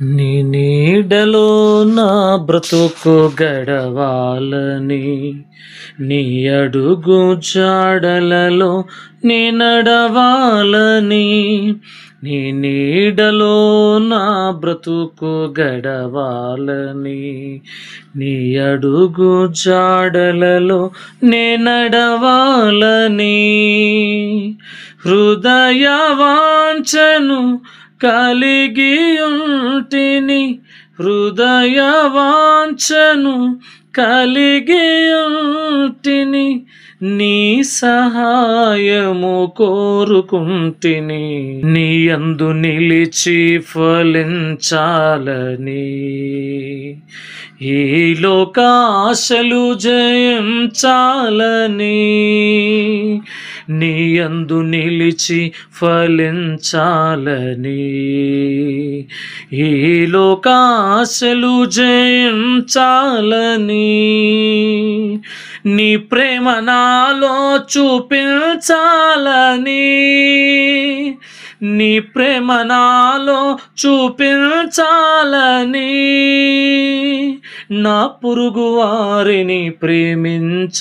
నీ నీడలో నా బ్రతుకు గడవాలని, నీ అడుగు జాడలలో నీ నడవాలని. నీ నీడలో నా బ్రతుకు గడవాలని, నీ అడుగు జాడలలో నే నడవాలని. హృదయ వాంఛను కలిగి ఉంటిని, హృదయ వాంఛను కలిగి ఉంటిని, నీ సహాయము కోరుకుంటిని. నీ యందు నిలిచి ఫలించాలని, ఈ లోక ఆశలు జయించాలని. నీ యందు నిలిచి ఫలించాలని, ఈ లోక ఆశలు జయించాలని. నీ ప్రేమ నాలో చూపించాలని, నీ ప్రేమ నాలో చూపించాలని. నా పొరుగు వారిని ప్రేమించాలని,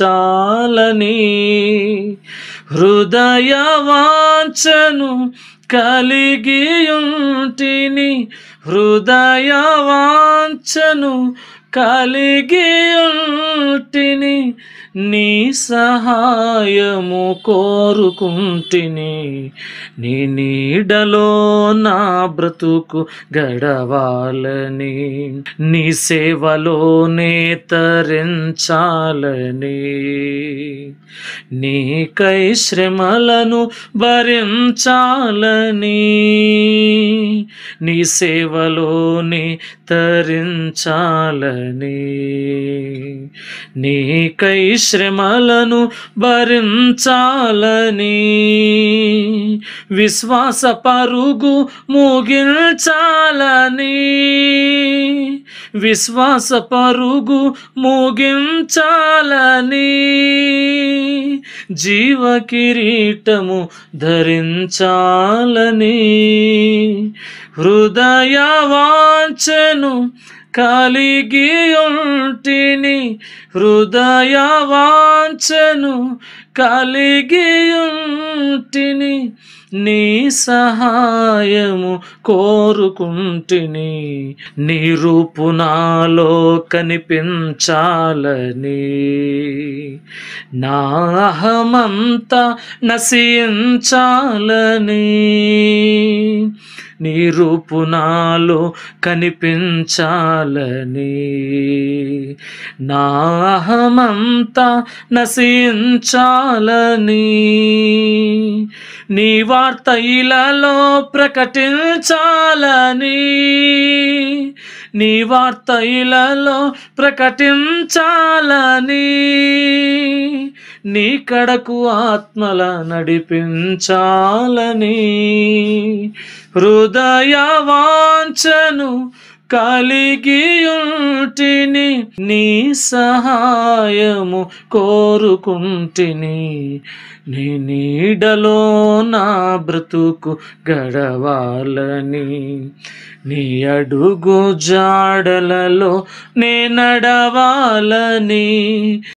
హృదయ వాంఛను కలిగి ఉంటిని, హృదయ వాంఛను కలిగి ఉంటిని. నీ సహాయము కోరుకుంటిని, నీ నీడలో నా బ్రతుకు గడవాలని, నీ సేవలోనే తరించాలని. నీకై శ్రమలను భరించాలని, నీ సేవలోనే తరించాలని. నీకై శ్రమలను భరించాలని, విశ్వాస పరుగు ముగించాలని, విశ్వాస పరుగు ముగించాలని. జీవ కిరీటము ధరించాలని, హృదయ వాంఛను కలిగి ఉంటిని, హృదయ వాంఛను కలిగి ఉంటిని. నీ సహాయము కోరుకుంటిని, నీ రూపు నాలో కనిపించాలని. నా అహమంతా నశించాలని, నీ రూపు నాలో కనిపించాలని. నా అహమంతా నశించాలని, నీ వార్త ఇలాలో ప్రకటించాలని, నీ వార్త ఇలాలో ప్రకటించాలని. నీ కడకు ఆత్మల నడిపించాలని, హృదయ వాంఛను కలిగి ఉంటిని, నీ సహాయము కోరుకుంటిని. నీ నీడలో నా బ్రతుకు గడవాలని, నీ అడుగు జాడలలో నే నడవాలని.